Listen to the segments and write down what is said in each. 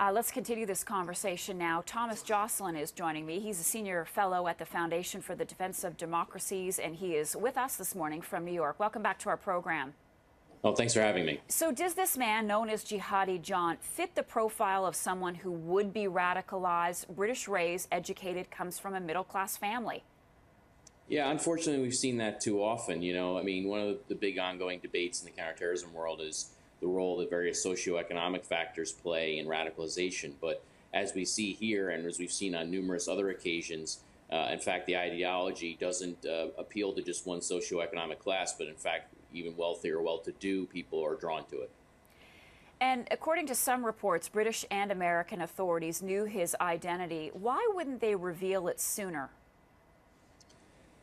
Let's continue this conversation now. Thomas Joscelyn is joining me. He's a senior fellow at the Foundation for the Defense of Democracies, and he is with us this morning from New York. Welcome back to our program. Oh, thanks for having me. So does this man, known as Jihadi John, fit the profile of someone who would be radicalized, British raised, educated, comes from a middle-class family? Yeah, unfortunately, we've seen that too often. I mean, one of the big ongoing debates in the counterterrorism world is the role that various socioeconomic factors play in radicalization. But as we see here, and as we've seen on numerous other occasions, in fact, the ideology doesn't appeal to just one socioeconomic class, but in fact, even wealthier, well-to-do people are drawn to it. And according to some reports, British and American authorities knew his identity. Why wouldn't they reveal it sooner?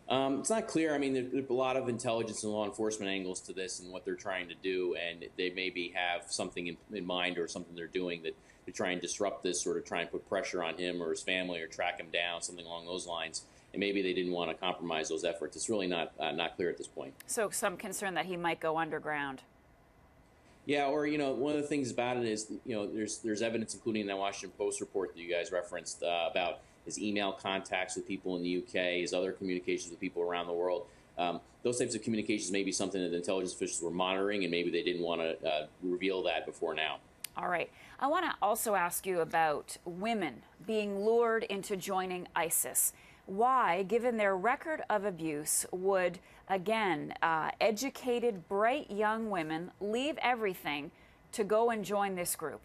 It's not clear. I mean, there's a lot of intelligence and law enforcement angles to this and what they're trying to do, and they maybe have something in mind or something they're doing that to try and disrupt this, sort of try and put pressure on him or his family or track him down, something along those lines. And maybe they didn't want to compromise those efforts. It's really not clear at this point. So some concern that he might go underground. Yeah, or one of the things about it is there's evidence, including in that Washington Post report that you guys referenced, about his email contacts with people in the UK, his other communications with people around the world. Those types of communications may be something that the intelligence officials were monitoring, and maybe they didn't want to reveal that before now. All right. I want to also ask you about women being lured into joining ISIS. Why, given their record of abuse, would, again, educated, bright young women leave everything to go and join this group?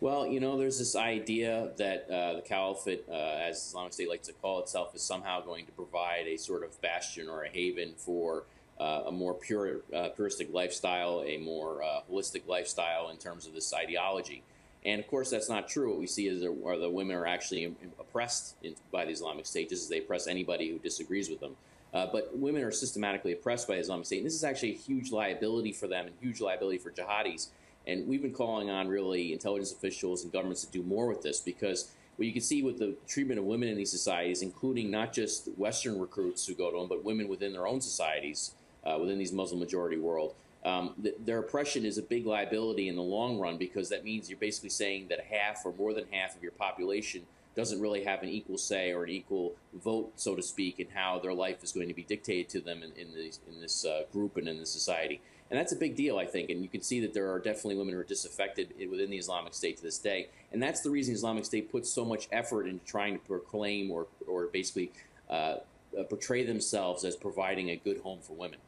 Well, there's this idea that the caliphate, as Islamic State likes to call itself, is somehow going to provide a sort of bastion or a haven for a more puristic lifestyle, a more holistic lifestyle in terms of this ideology. And of course, that's not true. What we see is the women are actually oppressed by the Islamic State, just as they oppress anybody who disagrees with them. But women are systematically oppressed by the Islamic State. And this is actually a huge liability for them and huge liability for jihadis. And we've been calling on really intelligence officials and governments to do more with this, because what you can see with the treatment of women in these societies, including not just Western recruits who go to them, but women within their own societies, within these Muslim majority world, their oppression is a big liability in the long run, because that means you're basically saying that half or more than half of your population doesn't really have an equal say or an equal vote, so to speak, in how their life is going to be dictated to them in this group and in this society. And that's a big deal, I think. And you can see that there are definitely women who are disaffected within the Islamic State to this day. And that's the reason the Islamic State puts so much effort into trying to proclaim or basically portray themselves as providing a good home for women.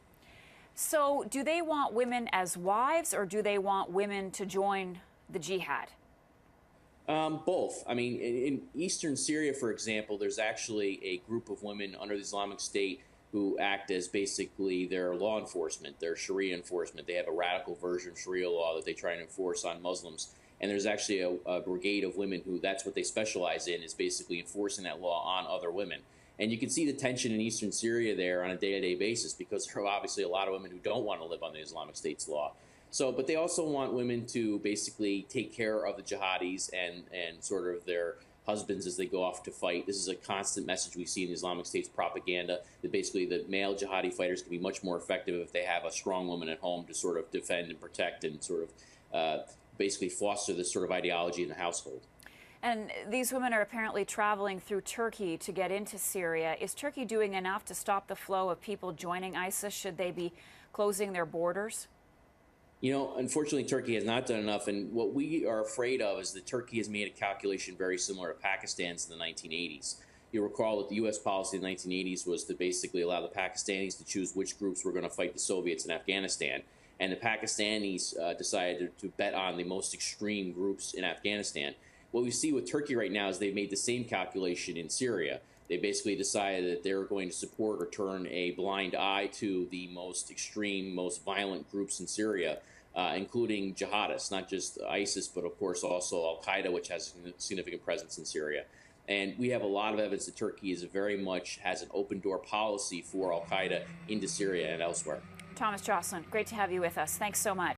So do they want women as wives, or do they want women to join the jihad? Both. I mean, in eastern Syria, for example, there's actually a group of women under the Islamic State who act as basically their law enforcement, their Sharia enforcement. They have a radical version of Sharia law that they try and enforce on Muslims. And there's actually a brigade of women who that's what they specialize in, is basically enforcing that law on other women. And you can see the tension in eastern Syria there on a day-to-day basis, because there are obviously a lot of women who don't want to live under the Islamic State's law. But they also want women to basically take care of the jihadis and sort of their husbands as they go off to fight. This is a constant message we see in the Islamic State's propaganda, that basically the male jihadi fighters can be much more effective if they have a strong woman at home to sort of defend and protect and sort of basically foster this sort of ideology in the household. And these women are apparently traveling through Turkey to get into Syria. Is Turkey doing enough to stop the flow of people joining ISIS? Should they be closing their borders? Unfortunately, Turkey has not done enough. And what we are afraid of is that Turkey has made a calculation very similar to Pakistan's in the 1980s. You'll recall that the U.S. policy in the 1980s was to basically allow the Pakistanis to choose which groups were going to fight the Soviets in Afghanistan. And the Pakistanis decided to bet on the most extreme groups in Afghanistan. What we see with Turkey right now is they've made the same calculation in Syria. They basically decided that they're going to support or turn a blind eye to the most extreme, most violent groups in Syria, including jihadists, not just ISIS, but of course also Al-Qaeda, which has a significant presence in Syria. And we have a lot of evidence that Turkey is very much has an open door policy for Al-Qaeda into Syria and elsewhere. Thomas Joscelyn, great to have you with us. Thanks so much.